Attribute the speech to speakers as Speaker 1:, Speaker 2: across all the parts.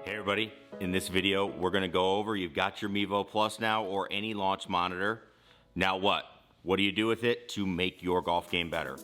Speaker 1: Hey everybody, in this video we're going to go over, you've got your Mevo Plus now or any launch monitor. Now what? What do you do with it to make your golf game better?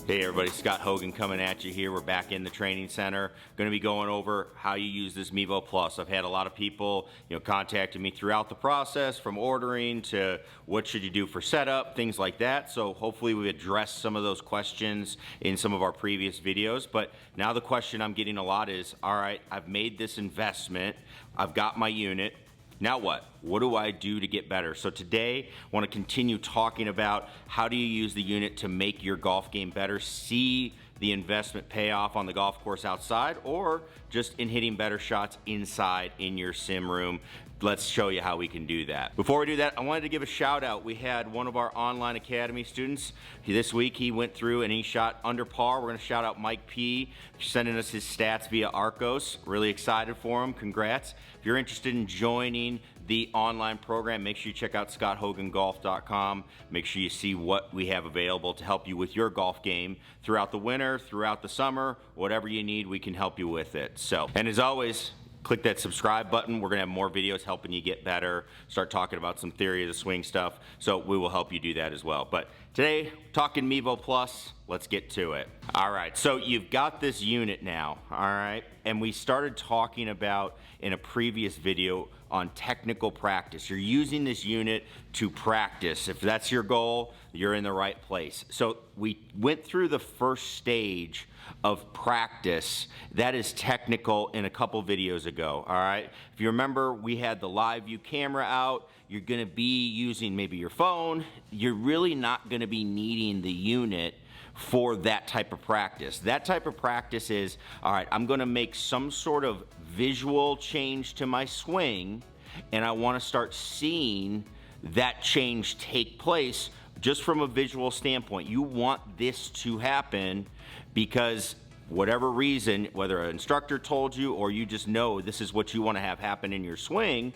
Speaker 1: Hey everybody, Scott Hogan coming at you here. We're back in the training center. Going to be going over how you use this Mevo Plus. I've had a lot of people, contacting me throughout the process, from ordering to what should you do for setup, things like that. So hopefully we addressed some of those questions in some of our previous videos. But now the question I'm getting a lot is, all right, I've made this investment. I've got my unit. Now what? What do I do to get better? So today, I want to continue talking about how do you use the unit to make your golf game better, see the investment pay off on the golf course outside, or just in hitting better shots inside in your sim room. Let's show you how we can do that. Before we do that, I wanted to give a shout out. We had one of our online academy students this week. He went through and he shot under par. We're going to shout out Mike P, sending us his stats via Arcos. Really excited for him. Congrats. If you're interested in joining the online program, make sure you check out ScottHoganGolf.com. Make sure you see what we have available to help you with your golf game throughout the winter, throughout the summer, whatever you need, we can help you with it. So, and as always, click that subscribe button. We're gonna have more videos helping you get better, start talking about some theory of the swing stuff, so we will help you do that as well. But today, talking Mevo Plus, let's get to it. All right, so you've got this unit now, all right? And we started talking about in a previous video on technical practice. You're using this unit to practice. If that's your goal, you're in the right place. So we went through the first stage of practice that is technical in a couple videos ago, all right? If you remember, we had the live view camera out. You're gonna be using maybe your phone. You're really not gonna be needing the unit for that type of practice. That type of practice is, all right, I'm gonna make some sort of visual change to my swing, and I wanna start seeing that change take place just from a visual standpoint. You want this to happen because whatever reason, whether an instructor told you or you just know this is what you wanna have happen in your swing,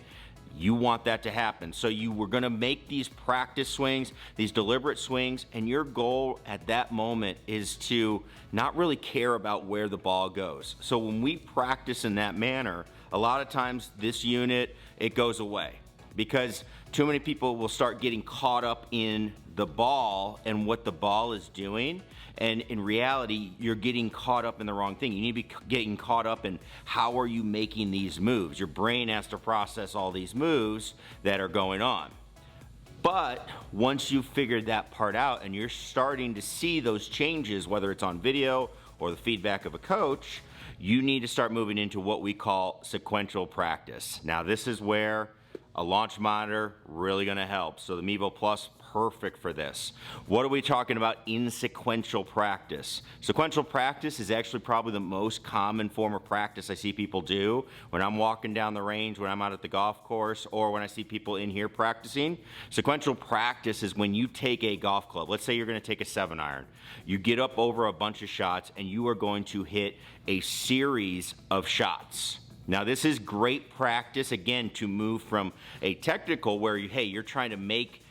Speaker 1: you want that to happen. So you were gonna make these practice swings, these deliberate swings, and your goal at that moment is to not really care about where the ball goes. So when we practice in that manner, a lot of times this unit, it goes away because too many people will start getting caught up in the ball and what the ball is doing. And in reality, you're getting caught up in the wrong thing. You need to be getting caught up in how are you making these moves. Your brain has to process all these moves that are going on. But once you've figured that part out and you're starting to see those changes, whether it's on video or the feedback of a coach, you need to start moving into what we call sequential practice. Now, this is where a launch monitor really gonna help. So the Mevo Plus, perfect for this. What are we talking about in sequential practice? Sequential practice is actually probably the most common form of practice I see people do when I'm walking down the range, when I'm out at the golf course, or when I see people in here practicing. Sequential practice is when you take a golf club. Let's say you're gonna take a 7-iron. You get up over a bunch of shots and you are going to hit a series of shots. Now this is great practice, again, to move from a technical where you're trying to make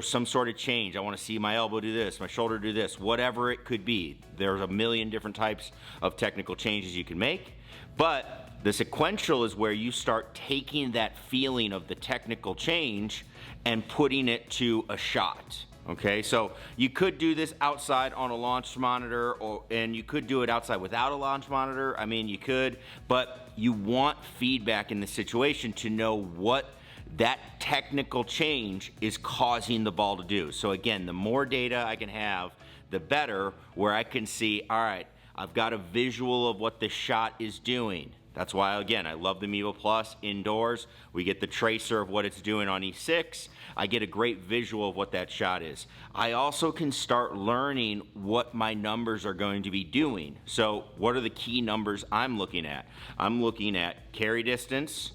Speaker 1: some sort of change. I want to see my elbow do this, my shoulder do this, whatever it could be. There's a million different types of technical changes you can make, but the sequential is where you start taking that feeling of the technical change and putting it to a shot. Okay, so you could do this outside on a launch monitor, and you could do it outside without a launch monitor. I mean, you could, but you want feedback in the situation to know what that technical change is causing the ball to do. So again, the more data I can have, the better, where I can see, all right, I've got a visual of what the shot is doing. That's why, again, I love the Mevo Plus indoors. We get the tracer of what it's doing on E6. I get a great visual of what that shot is. I also can start learning what my numbers are going to be doing. So what are the key numbers I'm looking at? I'm looking at carry distance.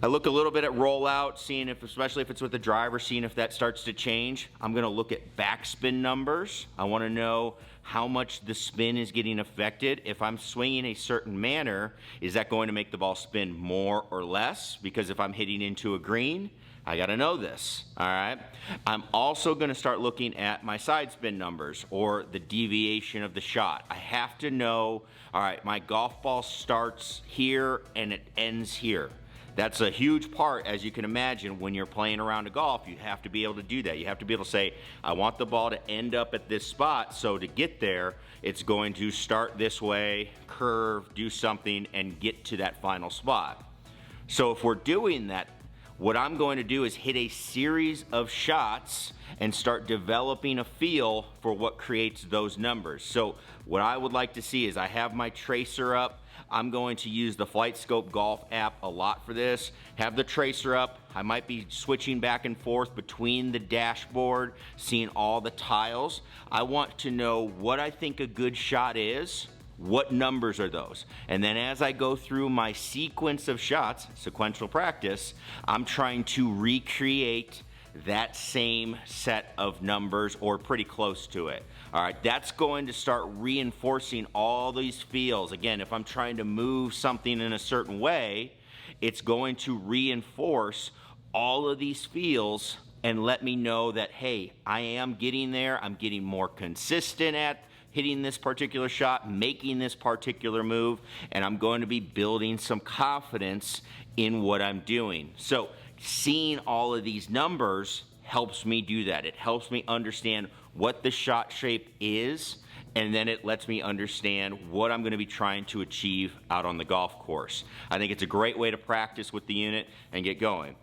Speaker 1: I look a little bit at rollout, seeing if, especially if it's with the driver, seeing if that starts to change. I'm gonna look at backspin numbers. I wanna know how much the spin is getting affected. If I'm swinging a certain manner, is that going to make the ball spin more or less? Because if I'm hitting into a green, I got to know this, all right? I'm also going to start looking at my side spin numbers or the deviation of the shot. I have to know, all right, my golf ball starts here and it ends here. That's a huge part, as you can imagine, when you're playing around a golf. You have to be able to do that. You have to be able to say, I want the ball to end up at this spot, so to get there, it's going to start this way, curve, do something, and get to that final spot. So if we're doing that, what I'm going to do is hit a series of shots and start developing a feel for what creates those numbers. So what I would like to see is I have my tracer up. I'm going to use the Flight Scope Golf app a lot for this. Have the tracer up. I might be switching back and forth between the dashboard, seeing all the tiles. I want to know what I think a good shot is. What numbers are those? And then as I go through my sequence of shots, sequential practice, I'm trying to recreate that same set of numbers or pretty close to it. All right, that's going to start reinforcing all these feels. Again, if I'm trying to move something in a certain way, it's going to reinforce all of these feels and let me know that, hey, I am getting there. I'm getting more consistent at hitting this particular shot, making this particular move, and I'm going to be building some confidence in what I'm doing. So seeing all of these numbers helps me do that. It helps me understand what the shot shape is, and then it lets me understand what I'm going to be trying to achieve out on the golf course. I think it's a great way to practice with the unit and get going.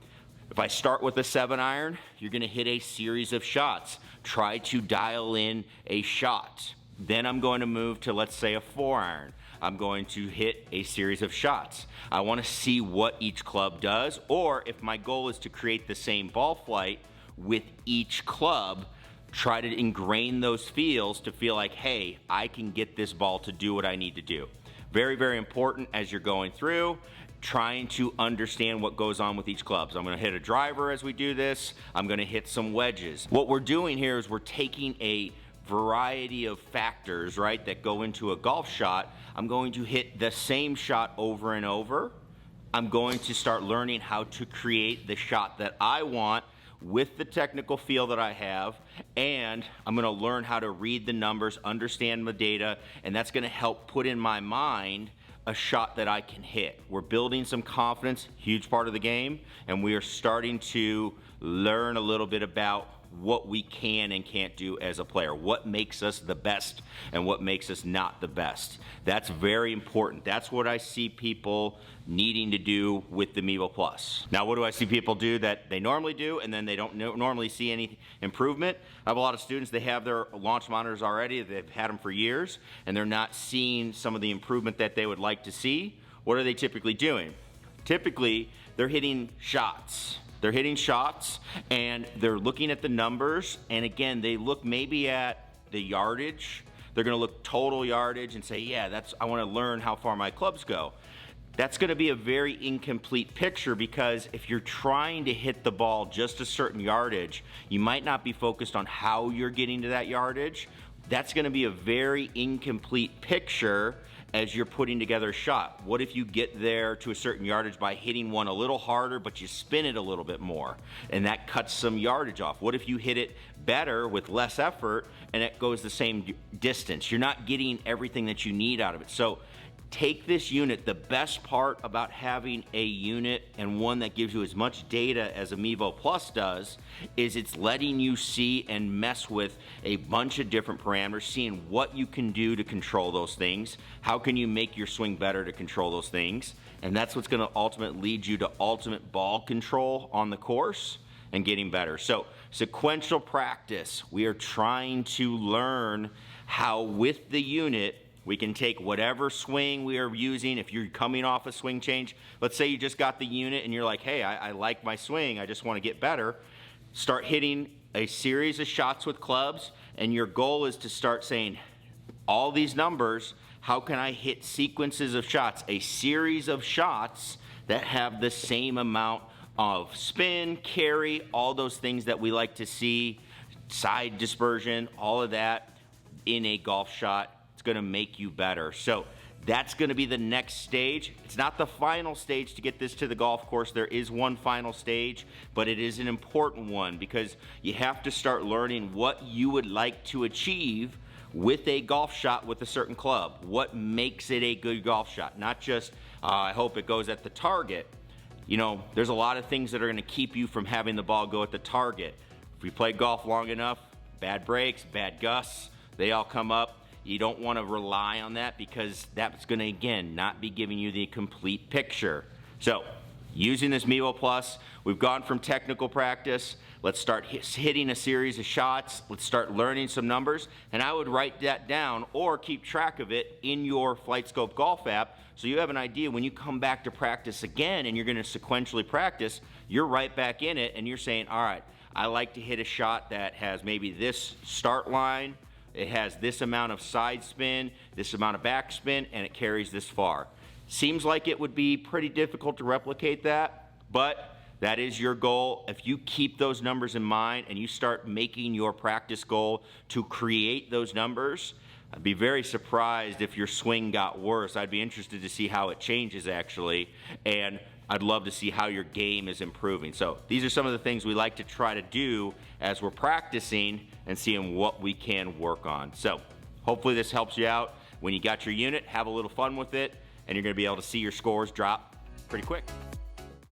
Speaker 1: If I start with a 7-iron, you're going to hit a series of shots. Try to dial in a shot. Then I'm going to move to, let's say, a 4-iron. I'm going to hit a series of shots. I want to see what each club does, or if my goal is to create the same ball flight with each club, try to ingrain those feels to feel like, hey, I can get this ball to do what I need to do. Very, very important as you're going through, trying to understand what goes on with each club. So I'm going to hit a driver as we do this. I'm going to hit some wedges. What we're doing here is we're taking a variety of factors, right, that go into a golf shot. I'm going to hit the same shot over and over. I'm going to start learning how to create the shot that I want with the technical feel that I have, and I'm going to learn how to read the numbers, understand the data, and that's going to help put in my mind a shot that I can hit. We're building some confidence, huge part of the game, and we are starting to learn a little bit about what we can and can't do as a player, what makes us the best and what makes us not the best. That's very important. That's what I see people needing to do with the Mevo Plus. Now, what do I see people do that they normally do and then they don't normally see any improvement? I have a lot of students, they have their launch monitors already, they've had them for years, and they're not seeing some of the improvement that they would like to see. What are they typically doing? Typically, they're hitting shots. They're hitting shots and they're looking at the numbers, and again, they look maybe at the yardage. They're gonna look total yardage and say, yeah, I wanna learn how far my clubs go. That's gonna be a very incomplete picture, because if you're trying to hit the ball just a certain yardage, you might not be focused on how you're getting to that yardage. That's gonna be a very incomplete picture as you're putting together a shot. What if you get there to a certain yardage by hitting one a little harder, but you spin it a little bit more, and that cuts some yardage off? What if you hit it better with less effort and it goes the same distance? You're not getting everything that you need out of it. So take this unit. The best part about having a unit, and one that gives you as much data as a Mevo Plus does, is it's letting you see and mess with a bunch of different parameters, seeing what you can do to control those things. How can you make your swing better to control those things? And that's what's going to ultimately lead you to ultimate ball control on the course and getting better. So sequential practice, we are trying to learn how with the unit we can take whatever swing we are using. If you're coming off a swing change, let's say you just got the unit and you're like, hey, I like my swing, I just want to get better. Start hitting a series of shots with clubs, and your goal is to start saying, all these numbers, how can I hit sequences of shots, a series of shots that have the same amount of spin, carry, all those things that we like to see, side dispersion, all of that in a golf shot. Going to make you better. So That's going to be the next stage. It's not the final stage to get this to the golf course. There is one final stage, but it is an important one because you have to start learning what you would like to achieve with a golf shot with a certain club. What makes it a good golf shot? Not just, I hope it goes at the target. You know, there's a lot of things that are going to keep you from having the ball go at the target. If you play golf long enough, bad breaks, bad gusts, they all come up. You don't want to rely on that because that's going to, again, not be giving you the complete picture. So, using this Mevo Plus, we've gone from technical practice. Let's start hitting a series of shots. Let's start learning some numbers. And I would write that down or keep track of it in your FlightScope Golf app so you have an idea when you come back to practice again and you're going to sequentially practice, you're right back in it and you're saying, all right, I like to hit a shot that has maybe this start line, it has this amount of side spin, this amount of back spin, and it carries this far. Seems like it would be pretty difficult to replicate that, but that is your goal. If you keep those numbers in mind and you start making your practice goal to create those numbers, I'd be very surprised if your swing got worse. I'd be interested to see how it changes actually, and I'd love to see how your game is improving. So these are some of the things we like to try to do as we're practicing and seeing what we can work on. So hopefully this helps you out. When you got your unit, have a little fun with it, and you're going to be able to see your scores drop pretty quick.